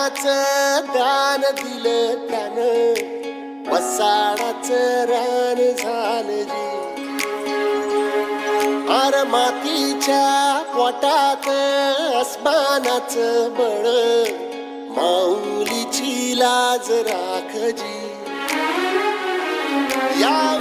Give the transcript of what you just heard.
ज्ञानाचं दान दिलं त्यानं वसाडाचं रान झालं जी. अर मातीच्या पोटात अस्मानाचं बळ माऊलीची लाज राखजी. या